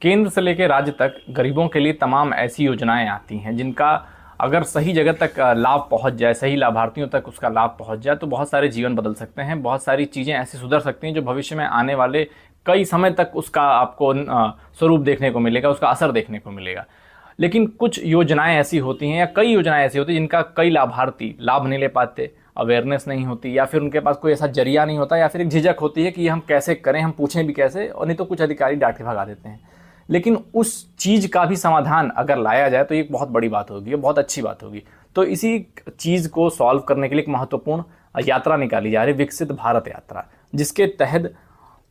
केंद्र से लेकर राज्य तक गरीबों के लिए तमाम ऐसी योजनाएं आती हैं जिनका अगर सही जगह तक लाभ पहुंच जाए, सही लाभार्थियों तक उसका लाभ पहुंच जाए तो बहुत सारे जीवन बदल सकते हैं। बहुत सारी चीज़ें ऐसी सुधर सकती हैं जो भविष्य में आने वाले कई समय तक उसका आपको स्वरूप देखने को मिलेगा, उसका असर देखने को मिलेगा। लेकिन कुछ योजनाएं ऐसी होती हैं या कई योजनाएं ऐसी होती हैं जिनका कई लाभार्थी लाभ नहीं ले पाते, अवेयरनेस नहीं होती, या फिर उनके पास कोई ऐसा जरिया नहीं होता, या फिर एक झिझक होती है कि ये हम कैसे करें, हम पूछें भी कैसे, और नहीं तो कुछ अधिकारी डांट के भगा देते हैं। लेकिन उस चीज़ का भी समाधान अगर लाया जाए तो ये बहुत बड़ी बात होगी, ये बहुत अच्छी बात होगी। तो इसी चीज़ को सॉल्व करने के लिए एक महत्वपूर्ण यात्रा निकाली जा रही है, विकसित भारत यात्रा, जिसके तहत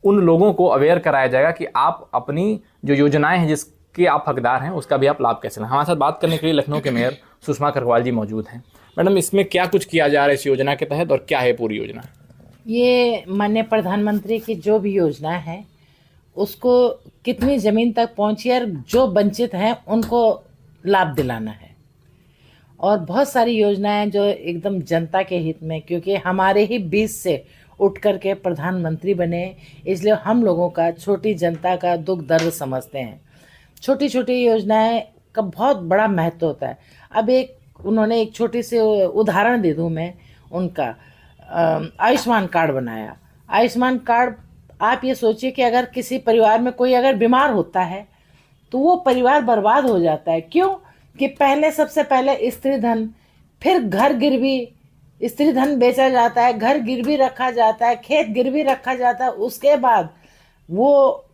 उन लोगों को अवेयर कराया जाएगा कि आप अपनी जो योजनाएं हैं जिसके आप हकदार हैं उसका भी आप लाभ कैसे लें। हमारे साथ बात करने के लिए लखनऊ के मेयर सुषमा करवाल जी मौजूद हैं। मैडम, इसमें क्या कुछ किया जा रहा है इस योजना के तहत और क्या है पूरी योजना? ये माननीय प्रधानमंत्री की जो भी योजना है उसको कितनी ज़मीन तक पहुंची और जो वंचित हैं उनको लाभ दिलाना है। और बहुत सारी योजनाएं जो एकदम जनता के हित में, क्योंकि हमारे ही बीच से उठ कर के प्रधानमंत्री बने, इसलिए हम लोगों का, छोटी जनता का दुख दर्द समझते हैं। छोटी छोटी योजनाएं का बहुत बड़ा महत्व होता है। अब उन्होंने एक छोटी सी उदाहरण दे दूं मैं उनका, आयुष्मान कार्ड बनाया। आयुष्मान कार्ड, आप ये सोचिए कि अगर किसी परिवार में कोई अगर बीमार होता है तो वो परिवार बर्बाद हो जाता है। क्यों? कि सबसे पहले स्त्री धन, फिर घर गिरवी, स्त्री धन बेचा जाता है, घर गिरवी रखा जाता है, खेत गिरवी रखा जाता है। उसके बाद वो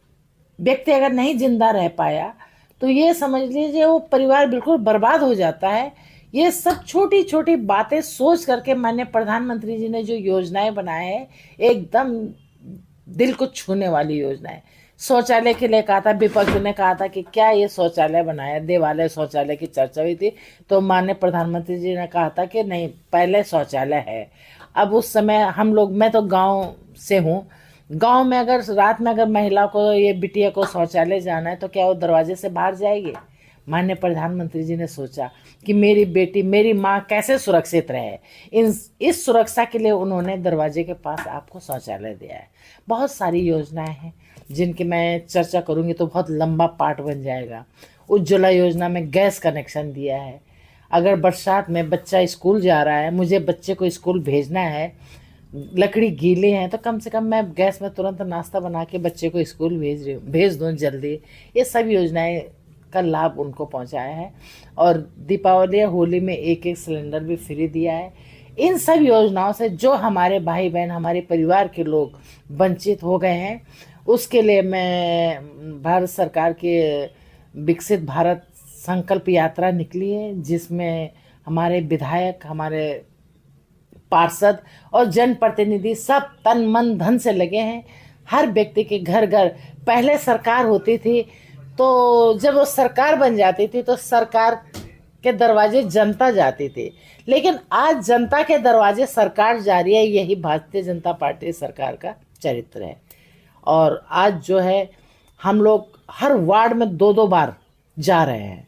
व्यक्ति अगर नहीं जिंदा रह पाया तो ये समझ लीजिए वो परिवार बिल्कुल बर्बाद हो जाता है। ये सब छोटी छोटी बातें सोच करके माननीय प्रधानमंत्री जी ने जो योजनाएं बनाए हैं, एकदम दिल को छूने वाली योजना है। शौचालय के लिए कहा था, विपक्ष ने कहा था कि क्या ये शौचालय बनाया, देवालय शौचालय की चर्चा हुई थी, तो माननीय प्रधानमंत्री जी ने कहा था कि नहीं, पहले शौचालय है। अब उस समय हम लोग, मैं तो गांव से हूँ, गांव में अगर रात में अगर महिला को, ये बिटिया को शौचालय जाना है तो क्या वो दरवाजे से बाहर जाएगी? माननीय प्रधानमंत्री जी ने सोचा कि मेरी बेटी, मेरी माँ कैसे सुरक्षित रहे। इस सुरक्षा के लिए उन्होंने दरवाजे के पास आपको शौचालय दिया है। बहुत सारी योजनाएं हैं जिनकी मैं चर्चा करूंगी तो बहुत लंबा पार्ट बन जाएगा। उज्ज्वला योजना में गैस कनेक्शन दिया है। अगर बरसात में बच्चा स्कूल जा रहा है, मुझे बच्चे को स्कूल भेजना है, लकड़ी गीले हैं, तो कम से कम मैं गैस में तुरंत नाश्ता बना के बच्चे को स्कूल भेज दूँ जल्दी। ये सब योजनाएं का लाभ उनको पहुंचाया है। और दीपावली या होली में एक सिलेंडर भी फ्री दिया है। इन सब योजनाओं से जो हमारे भाई बहन, हमारे परिवार के लोग वंचित हो गए हैं, उसके लिए मैं, भारत सरकार के विकसित भारत संकल्प यात्रा निकली है, जिसमें हमारे विधायक, हमारे पार्षद और जनप्रतिनिधि सब तन मन धन से लगे हैं। हर व्यक्ति के घर घर, पहले सरकार होती थी तो जब वो सरकार बन जाती थी तो सरकार के दरवाजे जनता जाती थी, लेकिन आज जनता के दरवाजे सरकार जा रही है। यही भारतीय जनता पार्टी सरकार का चरित्र है। और आज जो है हम लोग हर वार्ड में 2-2 बार जा रहे हैं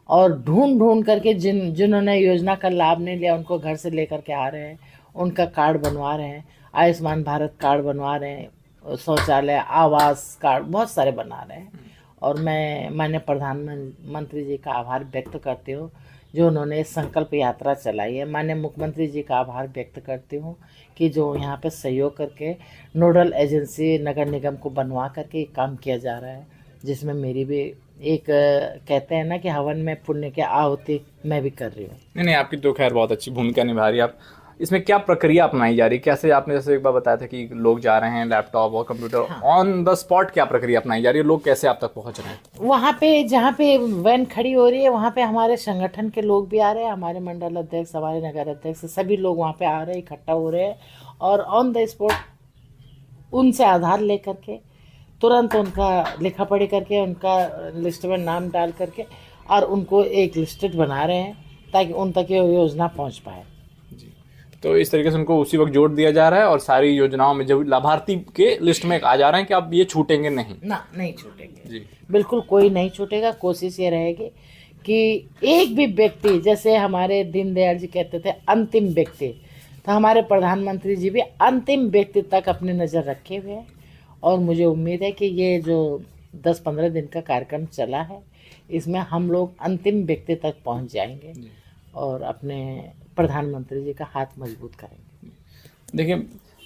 और ढूंढ ढूंढ करके जिन्होंने योजना का लाभ नहीं लिया उनको घर से लेकर के आ रहे हैं, उनका कार्ड बनवा रहे हैं, आयुष्मान भारत कार्ड बनवा रहे हैं, शौचालय, आवास कार्ड, बहुत सारे बना रहे हैं। और मैं माननीय प्रधानमंत्री जी का आभार व्यक्त करती हूँ जो उन्होंने संकल्प यात्रा चलाई है। माननीय मुख्यमंत्री जी का आभार व्यक्त करती हूँ कि जो यहाँ पे सहयोग करके नोडल एजेंसी नगर निगम को बनवा करके काम किया जा रहा है, जिसमें मेरी भी एक, कहते हैं ना कि हवन में पुण्य की आहुति मैं भी कर रही हूँ। नहीं, आपकी तो खैर बहुत अच्छी भूमिका निभा रही है आप। इसमें क्या प्रक्रिया अपनाई जा रही है? कैसे, आपने जैसे एक बार बताया था कि लोग जा रहे हैं, लैपटॉप और कंप्यूटर, ऑन द स्पॉट क्या प्रक्रिया अपनाई जा रही है? लोग कैसे आप तक पहुंच रहे हैं? वहाँ पे जहाँ पे वैन खड़ी हो रही है वहाँ पे हमारे संगठन के लोग भी आ रहे हैं, हमारे मंडल अध्यक्ष, हमारे नगर अध्यक्ष, सभी लोग वहाँ पे आ रहे हैं, इकट्ठा हो रहे हैं और ऑन द स्पॉट उनसे आधार लेकर के तुरंत उनका लिखा पढ़ी करके, उनका लिस्ट में नाम डाल करके और उनको एक लिस्टेड बना रहे हैं ताकि उन तक ये योजना पहुँच पाए। तो इस तरीके से उनको उसी वक्त जोड़ दिया जा रहा है और सारी योजनाओं में जब लाभार्थी के लिस्ट में आ जा रहे हैं कि अब ये छूटेंगे नहीं। नहीं छूटेंगे जी, बिल्कुल कोई नहीं छूटेगा। कोशिश ये रहेगी कि एक भी व्यक्ति, जैसे हमारे दीनदयाल जी कहते थे अंतिम व्यक्ति, तो हमारे प्रधानमंत्री जी भी अंतिम व्यक्ति तक अपनी नज़र रखे हुए हैं। और मुझे उम्मीद है कि ये जो 10-15 दिन का कार्यक्रम चला है। इसमें हम लोग अंतिम व्यक्ति तक पहुंच जाएंगे और अपने प्रधानमंत्री जी का हाथ मजबूत करेंगे। देखिए,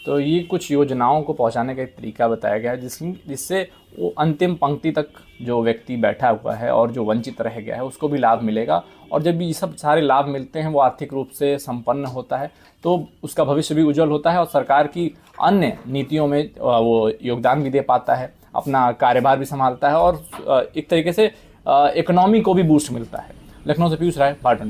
तो ये कुछ योजनाओं को पहुंचाने का एक तरीका बताया गया है जिससे वो अंतिम पंक्ति तक जो व्यक्ति बैठा हुआ है और जो वंचित रह गया है उसको भी लाभ मिलेगा। और जब ये सब सारे लाभ मिलते हैं, वो आर्थिक रूप से संपन्न होता है, तो उसका भविष्य भी उज्जवल होता है और सरकार की अन्य नीतियों में वो योगदान भी दे पाता है, अपना कार्यभार भी संभालता है और एक तरीके से इकोनॉमी को भी बूस्ट मिलता है। लखनऊ से पीयूष राय, भारत।